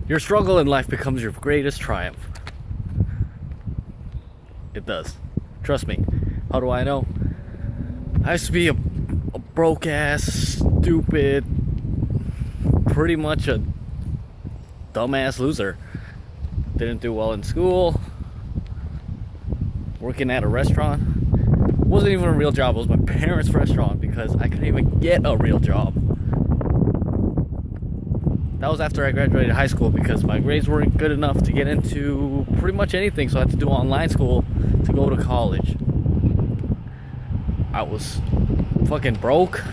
Your struggle in life becomes your greatest triumph. It does. Trust me. How do I know? I used to be a broke ass, stupid, pretty much a dumbass loser. Didn't do well in school. Working at a restaurant. Wasn't even a real job. It was my parents' restaurant because I couldn't even get a real job. That was after I graduated high school because my grades weren't good enough to get into pretty much anything, so I had to do online school to go to college. I was fucking broke.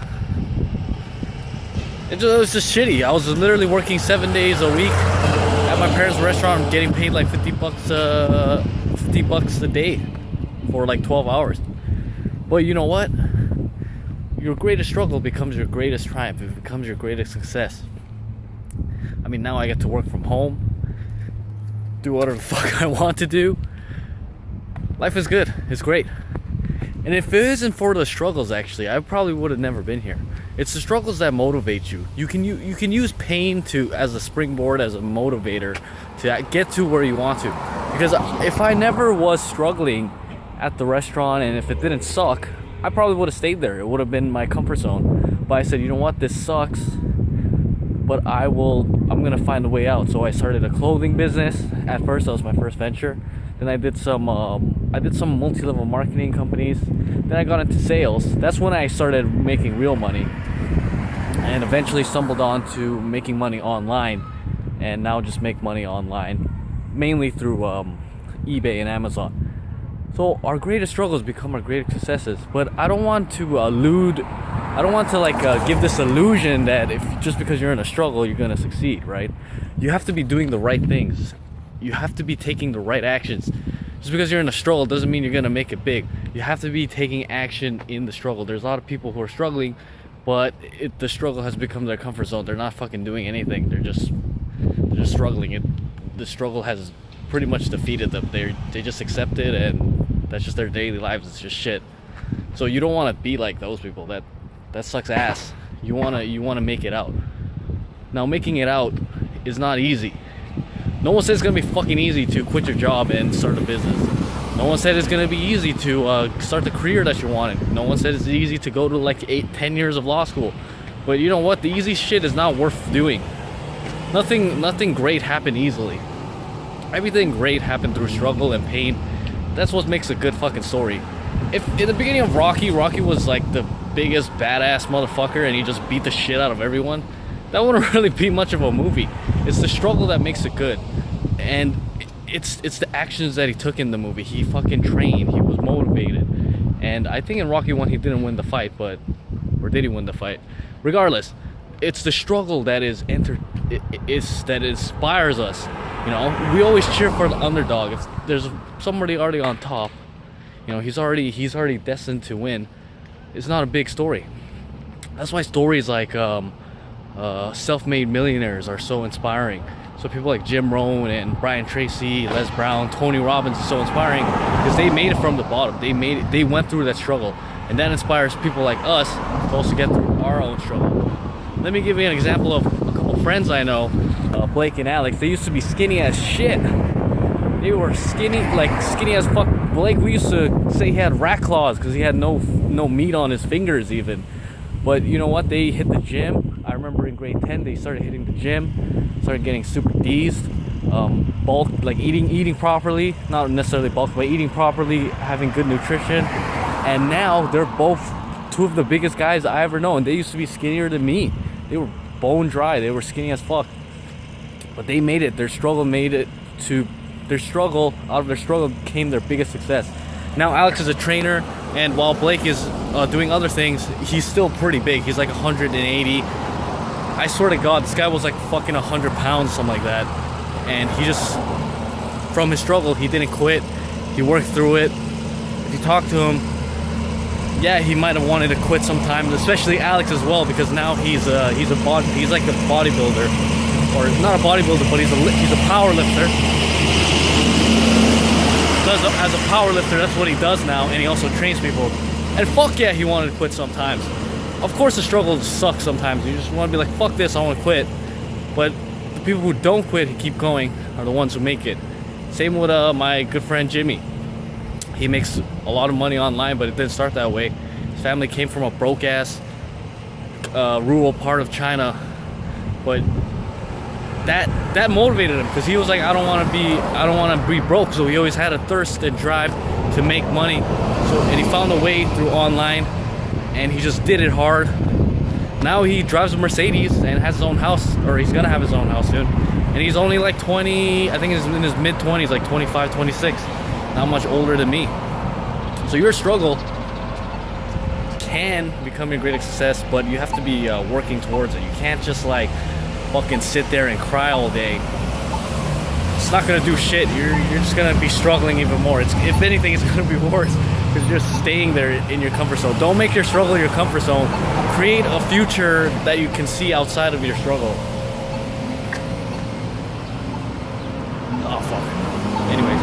It was just shitty. I was literally working 7 days a week at my parents' restaurant, getting paid like $50 a day for like 12 hours. But you know what? Your greatest struggle becomes your greatest triumph. It becomes your greatest success. I mean, now I get to work from home, do whatever the fuck I want to do. Life is good. It's great. And if it isn't for the struggles, actually, I probably would have never been here. It's the struggles that motivate you. You can use pain as a springboard, as a motivator to get to where you want to. Because if I never was struggling at the restaurant and if it didn't suck, I probably would have stayed there. It would have been my comfort zone. But I said, you know what, this sucks, but I'm gonna find a way out. So I started a clothing business. At first, that was my first venture. Then I did some multi-level marketing companies. Then I got into sales. That's when I started making real money, and eventually stumbled on to making money online, and now just make money online, mainly through eBay and Amazon. So our greatest struggles become our greatest successes. But I don't want to give this illusion that just because you're in a struggle, you're gonna succeed, right? You have to be doing the right things. You have to be taking the right actions. Just because you're in a struggle doesn't mean you're gonna make it big. You have to be taking action in the struggle. There's a lot of people who are struggling, but the struggle has become their comfort zone. They're not fucking doing anything. They're just struggling. The struggle has pretty much defeated them. They just accept it, and that's just their daily lives. It's just shit. So you don't want to be like those people. That sucks ass. You wanna make it out. Now, making it out is not easy. No one said it's gonna be fucking easy to quit your job and start a business. No one said it's gonna be easy to start the career that you wanted. No one said it's easy to go to like 8-10 years of law school. But you know what? The easy shit is not worth doing. Nothing great happened easily. Everything great happened through struggle and pain. That's what makes a good fucking story. If in the beginning of Rocky was like the biggest badass motherfucker and he just beat the shit out of everyone, that wouldn't really be much of a movie. It's the struggle that makes it good. And it's the actions that he took in the movie. He fucking trained. He was motivated. And I think in Rocky 1 he didn't win the fight, or did he win the fight? Regardless, it's the struggle that that inspires us. You know, we always cheer for the underdog. If there's somebody already on top, you know, he's already destined to win. It's not a big story. That's why stories like self-made millionaires are so inspiring. So people like Jim Rohn and Brian Tracy, Les Brown, Tony Robbins is so inspiring because they made it from the bottom. They went through that struggle, and that inspires people like us to also get through our own struggle. Let me give you an example of a couple friends I know, Blake and Alex. They used to be skinny as shit. They were skinny as fuck. Blake, we used to say he had rat claws because he had no meat on his fingers even. But you know what? They hit the gym. I remember in grade 10 they started hitting the gym, started getting super D's, bulk, like eating properly, not necessarily bulk, but eating properly, having good nutrition. And now they're both two of the biggest guys I ever know. And they used to be skinnier than me. They were bone dry. They were skinny as fuck. But they made it. Their struggle made it to their struggle. Out of their struggle came their biggest success. Now Alex is a trainer, and while Blake is doing other things, he's still pretty big. He's like 180. I swear to God, this guy was like fucking 100 pounds, something like that. And he just, from his struggle, he didn't quit. He worked through it. If you talk to him, yeah, he might have wanted to quit sometimes, especially Alex as well, because now he's like a bodybuilder, or not a bodybuilder, but he's a power lifter. As a power lifter, that's what he does now, and he also trains people. And fuck yeah, he wanted to quit sometimes. Of course the struggle sucks sometimes. You just want to be like, fuck this, I want to quit. But the people who don't quit and keep going are the ones who make it. Same with my good friend Jimmy. He makes a lot of money online, but it didn't start that way. His family came from a broke ass rural part of China, but that motivated him, because he was like, I don't want to be broke. So he always had a thirst and drive to make money. And he found a way through online, and he just did it hard. Now he drives a Mercedes and has his own house, or he's gonna have his own house soon. And he's only like 20, I think he's in his mid-20s, like 25, 26. Not much older than me. So your struggle can become your greatest success, but you have to be working towards it. You can't just like fucking sit there and cry all day. It's not gonna do shit. You're just gonna be struggling even more. If anything, it's gonna be worse, because you're just staying there in your comfort zone. Don't make your struggle your comfort zone. Create a future that you can see outside of your struggle. Oh fuck. Anyways.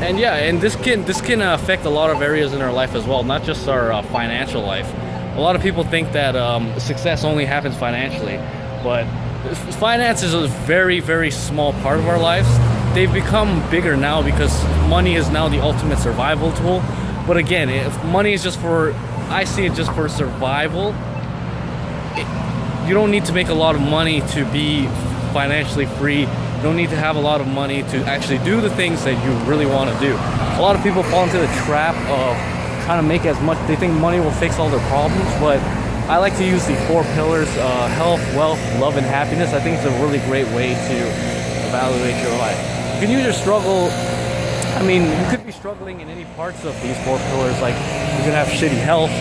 And yeah, and this can affect a lot of areas in our life as well, not just our financial life. A lot of people think that success only happens financially, but finance is a very, very small part of our lives. They've become bigger now because money is now the ultimate survival tool. But again, if money is just I see it just for survival. You don't need to make a lot of money to be financially free. You don't need to have a lot of money to actually do the things that you really want to do. A lot of people fall into the trap of trying to make as much. They think money will fix all their problems, but I like to use the 4 pillars: health, wealth, love, and happiness. I think it's a really great way to evaluate your life. You can use your struggle. I mean, you could be struggling in any parts of these 4 pillars. Like, you're gonna have shitty health,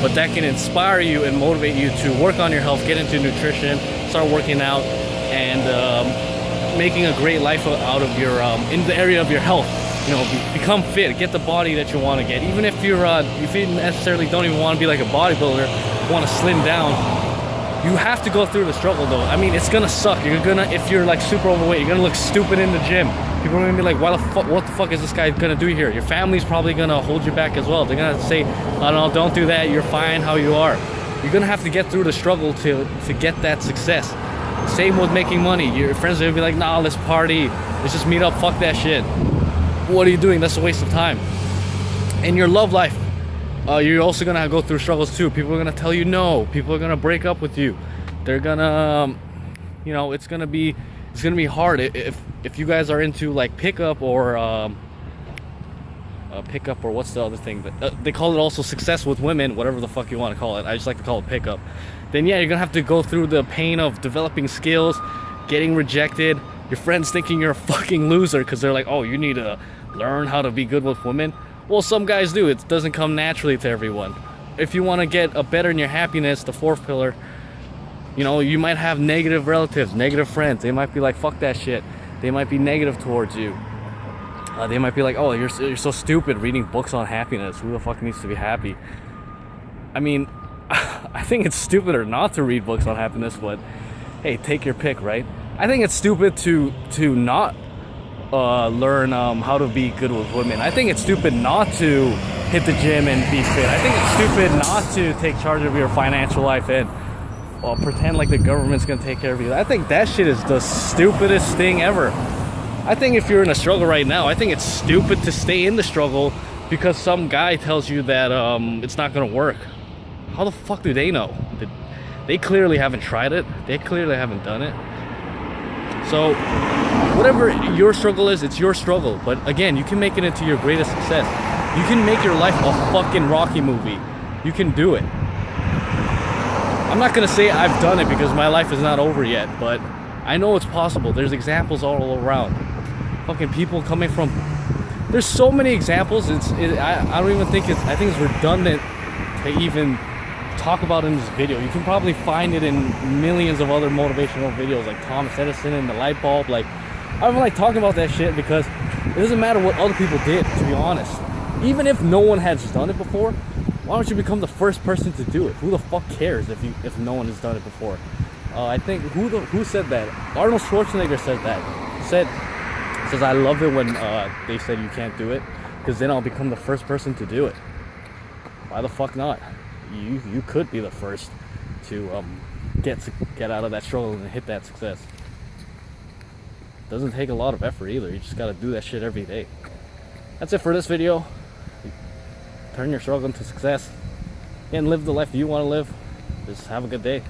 but that can inspire you and motivate you to work on your health, get into nutrition, start working out, and making a great life out of your in the area of your health. You know, become fit, get the body that you want to get. Even if you necessarily don't even want to be like a bodybuilder, want to slim down, you have to go through the struggle though. I mean, it's gonna suck. If you're like super overweight, you're gonna look stupid in the gym. People are gonna be like, what the fuck is this guy gonna do here? Your family's probably gonna hold you back as well. They're gonna say, oh no, don't do that, you're fine how you are. You're gonna have to get through the struggle to get that success. Same with making money. Your friends are gonna be like, nah, let's party, let's just meet up, fuck that shit. What are you doing? That's a waste of time. In your love life, you're also gonna go through struggles too. People are gonna tell you no. People are gonna break up with you. They're gonna, it's gonna be hard if you guys are into like pickup or what's the other thing that they call it also, success with women, whatever the fuck you want to call it. I just like to call it pickup. Then yeah, you're gonna have to go through the pain of developing skills, getting rejected, your friends thinking you're a fucking loser because they're like, oh, you need to learn how to be good with women. Well, some guys do. It doesn't come naturally to everyone. If you want to get a better in your happiness, the 4th pillar, you might have negative relatives, negative friends. They might be like, fuck that shit. They might be negative towards you. They might be like, oh, you're so stupid reading books on happiness. Who the fuck needs to be happy? I mean, I think it's stupider not to read books on happiness, but hey, take your pick, right? I think it's stupid to not learn how to be good with women. I think it's stupid not to hit the gym and be fit. I think it's stupid not to take charge of your financial life and pretend like the government's gonna take care of you. I think that shit is the stupidest thing ever. I think if you're in a struggle right now, I think it's stupid to stay in the struggle because some guy tells you that it's not gonna work. How the fuck do they know? They clearly haven't tried it. They clearly haven't done it. So whatever your struggle is, it's your struggle. But again, you can make it into your greatest success. You can make your life a fucking Rocky movie. You can do it. I'm not gonna say I've done it because my life is not over yet, but I know it's possible. There's examples all around. Fucking people coming from. There's so many examples. I don't even think I think it's redundant to even talk about in this video. You can probably find it in millions of other motivational videos, like Thomas Edison and the light bulb. Like, I don't like talking about that shit because it doesn't matter what other people did, to be honest. Even if no one has done it before, why don't you become the first person to do it? Who the fuck cares if no one has done it before? I think who said that? Arnold Schwarzenegger said that. Says I love it when they said you can't do it, because then I'll become the first person to do it. Why the fuck not? You could be the first to get out of that struggle and hit that success. Doesn't take a lot of effort either. You just gotta do that shit every day. That's it for this video. Turn your struggle into success and live the life you want to live. Just have a good day.